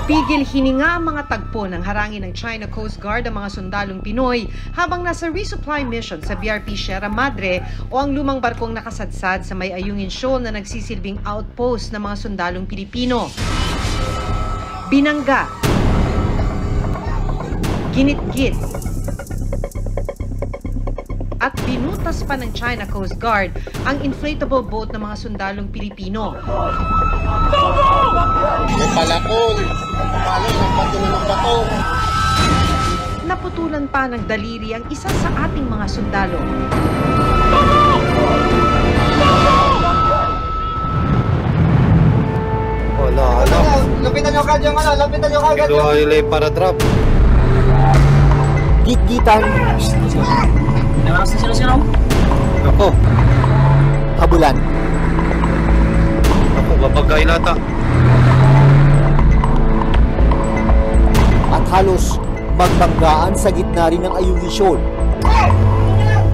Napigil hininga ang mga tagpo ng harangin ng China Coast Guard ang mga sundalong Pinoy habang nasa resupply mission sa BRP Sierra Madre o ang lumang barkong nakasadsad sa May Ayungin Shoal na nagsisilbing outpost ng mga sundalong Pilipino. Binangga, ginitgit, at binutas pa ng China Coast Guard ang inflatable boat ng mga sundalong Pilipino. Yung palakol, palos ang patuloy ng bato. Naputulan pa ng daliri ang isa sa ating mga sundalo. Wala. Lapitan nyo kagad yung lapitan nyo kagad Ito ay para drop. Gitgitan. Nabas na sila. Ako, Habulan. babagay lata. At halos magbanggaan sa gitna rin ng Ayungin Shoal.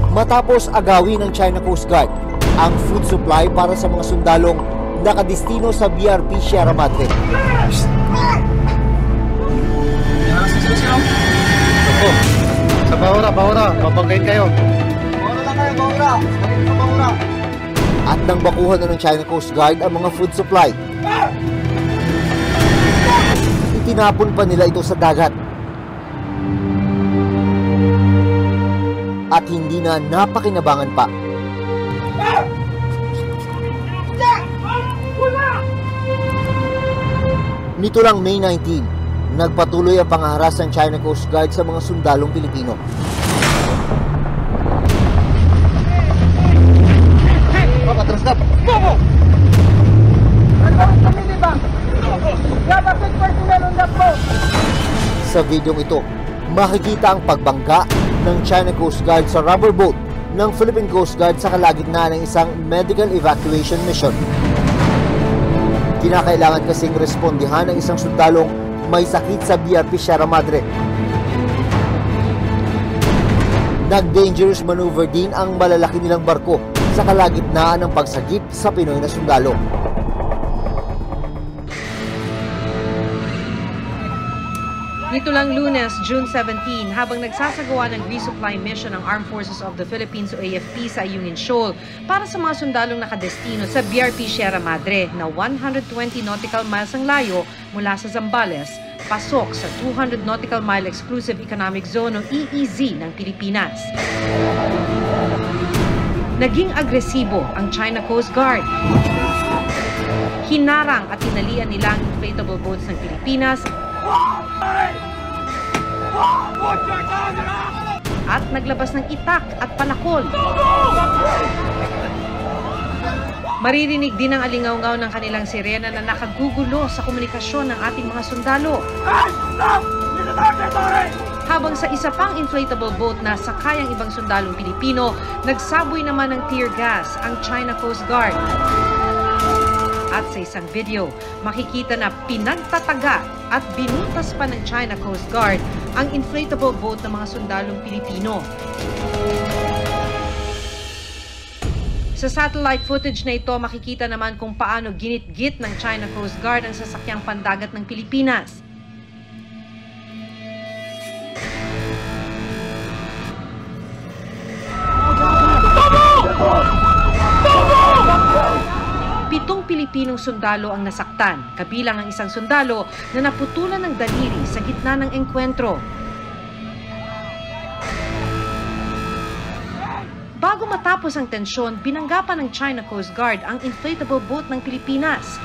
Matapos agawin ng China Coast Guard ang food supply para sa mga sundalong nakadestino sa BRP Sierra Madre. Nabas na sila. Ako, sa Bahura, babagayin kayo. Bahura lang kayo, Bahura. Sa Bahura. At nang bakuhan na ng China Coast Guard ang mga food supply, itinapon pa nila ito sa dagat. At hindi na napakinabangan pa. Nito lang May 19, nagpatuloy ang pangaharas ng China Coast Guard sa mga sundalong Pilipino. Sa videong ito, makikita ang pagbangga ng China Coast Guard sa rubber boat ng Philippine Coast Guard sa kalagitnaan ng isang medical evacuation mission. Kinakailangan kasing respondihan ng isang sundalong may sakit sa BRP Sierra Madre. Nag-dangerous maneuver din ang malalaki nilang barko sa kalagitnaan ng pagsagip sa Pinoy na sundalo. Nito lang Lunes, June 17, habang nagsasagawa ng resupply mission ng Armed Forces of the Philippines o AFP sa Ayungin Shoal para sa mga sundalong nakadestino sa BRP Sierra Madre na 120 nautical miles ang layo mula sa Zambales, pasok sa 200 nautical mile exclusive economic zone o EEZ ng Pilipinas. Naging agresibo ang China Coast Guard. Hinarang at tinalian nila ang inflatable boats ng Pilipinas at naglabas ng itak at panakol. Maririnig din ang alingaw-ngaw ng kanilang sirena na nakagugulo sa komunikasyon ng ating mga sundalo. Habang sa isa pang inflatable boat na sakay ang ibang sundalong Pilipino, nagsaboy naman ng tear gas ang China Coast Guard. At sa isang video, makikita na pinagtataga at binutas pa ng China Coast Guard ang inflatable boat ng mga sundalong Pilipino. Sa satellite footage na ito, makikita naman kung paano ginit-git ng China Coast Guard ang sasakyang pandagat ng Pilipinas. Pitong Pilipinong sundalo ang nasaktan, kabilang ang isang sundalo na naputulan ng daliri sa gitna ng engkwentro. Bago matapos ang tensyon, binangga pa ng China Coast Guard ang inflatable boat ng Pilipinas.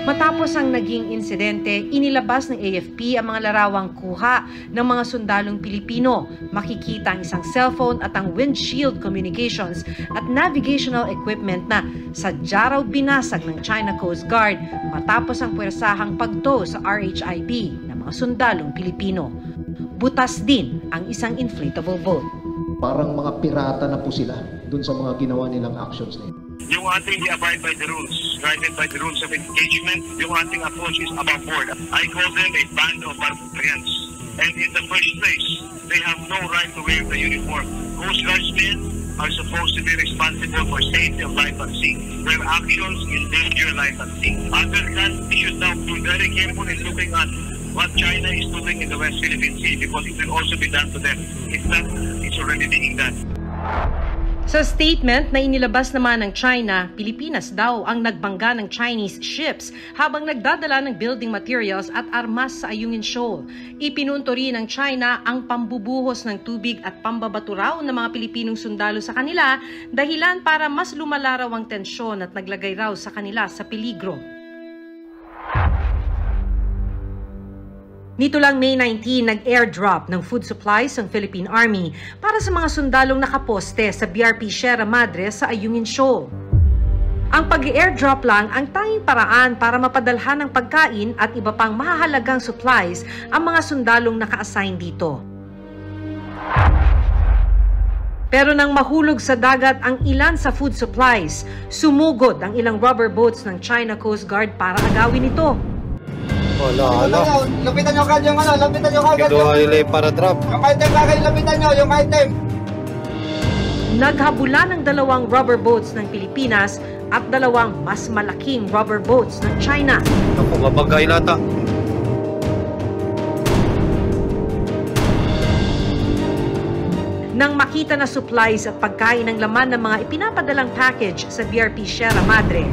Matapos ang naging insidente, inilabas ng AFP ang mga larawang kuha ng mga sundalong Pilipino. Makikita ang isang cellphone at ang windshield communications at navigational equipment na sadya raw binasag ng China Coast Guard matapos ang puwersahang pagtow sa RHIB ng mga sundalong Pilipino. Butas din ang isang inflatable boat. Parang mga pirata na po sila dun sa mga ginawa nilang actions na yun. Yung ating abide by the rules, guided by the rules of engagement, yung ating approach is above board. I call them a band of barbarians. And in the first place, they have no right to wear the uniform. Coast Guardsmen are supposed to be responsible for safety of life at sea, where actions endanger life at sea. Other countries should now be very careful in looking at what China is doing in the West Philippine Sea because it will also be done to them. In fact, it's already being done. Sa statement na inilabas naman ng China, Pilipinas daw ang nagbangga ng Chinese ships habang nagdadala ng building materials at armas sa Ayungin Shoal. Ipinunto rin ng China ang pambubuhos ng tubig at pambabato raw ng mga Pilipinong sundalo sa kanila dahilan para mas lumala raw ang tensyon at naglagay raw sa kanila sa peligro. Nito lang May 19, nag-airdrop ng food supplies ang Philippine Army para sa mga sundalong nakaposte sa BRP Sierra Madre sa Ayungin Shoal. Ang pag-airdrop lang ang tanging paraan para mapadalhan ng pagkain at iba pang mahahalagang supplies ang mga sundalong naka-assign dito. Pero nang mahulog sa dagat ang ilan sa food supplies, sumugod ang ilang rubber boats ng China Coast Guard para agawin ito. Wala. Lapitan nyo agad yung lapitan nyo agad Ito ay para drop. yung item agad, lapitan nyo yung item. Naghabulan ng 2 rubber boats ng Pilipinas at 2 mas malaking rubber boats ng China. Ako, mabagay lata. Nang makita na supplies at pagkain ng laman ng mga ipinapadalang package sa BRP Sierra Madre,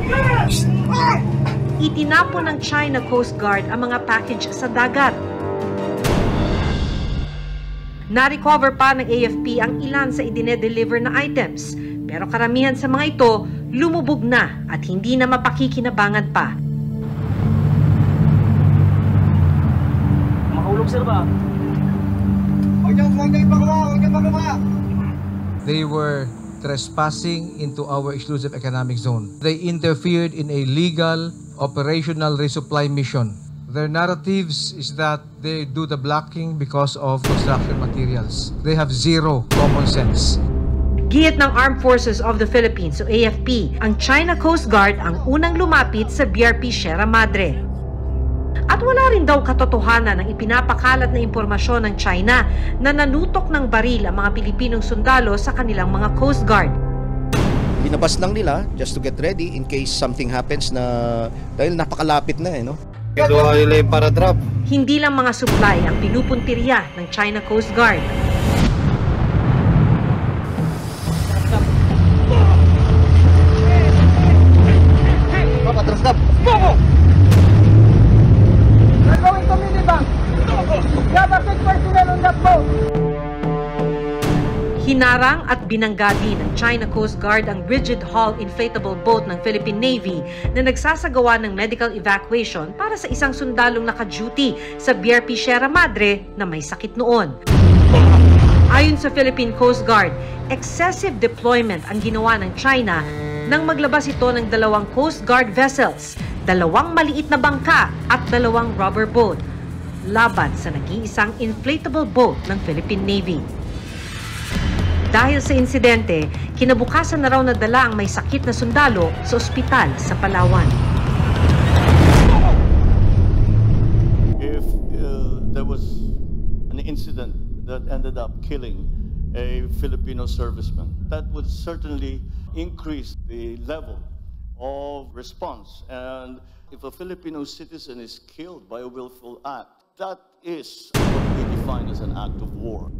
itinapon ng China Coast Guard ang mga package sa dagat. Na-recover pa ng AFP ang ilan sa idine-deliver na items, pero karamihan sa mga ito lumubog na at hindi na mapakikinabangan pa. Makahulog sir ba? Huwag nyo ipagawa. They were trespassing into our exclusive economic zone. They interfered in a legal operational resupply mission. Their narratives is that they do the blocking because of construction materials. They have zero common sense. Giyit ng Armed Forces of the Philippines o AFP, ang China Coast Guard ang unang lumapit sa BRP Sierra Madre. At wala rin daw katotohanan ng ipinapakalat na impormasyon ng China na nanutok ng baril ang mga Pilipinong sundalo sa kanilang mga Coast Guard. Binabas lang nila just to get ready in case something happens na dahil napakalapit na no. Ito ay para drop. Hindi lang mga supply ang pinupuntirya ng China Coast Guard. Patras na. Hinarang at binangga din ng China Coast Guard ang rigid hull inflatable boat ng Philippine Navy na nagsasagawa ng medical evacuation para sa isang sundalong naka-duty sa BRP Sierra Madre na may sakit noon. Ayon sa Philippine Coast Guard, excessive deployment ang ginawa ng China nang maglabas ito ng 2 Coast Guard vessels, 2 maliit na bangka at 2 rubber boat, laban sa nag-iisang inflatable boat ng Philippine Navy. Dahil sa insidente, kinabukasan na raw nadala ang may sakit na sundalo sa ospital sa Palawan. If there was an incident that ended up killing a Filipino serviceman, that would certainly increase the level of response. And if a Filipino citizen is killed by a willful act, that is what we define as an act of war.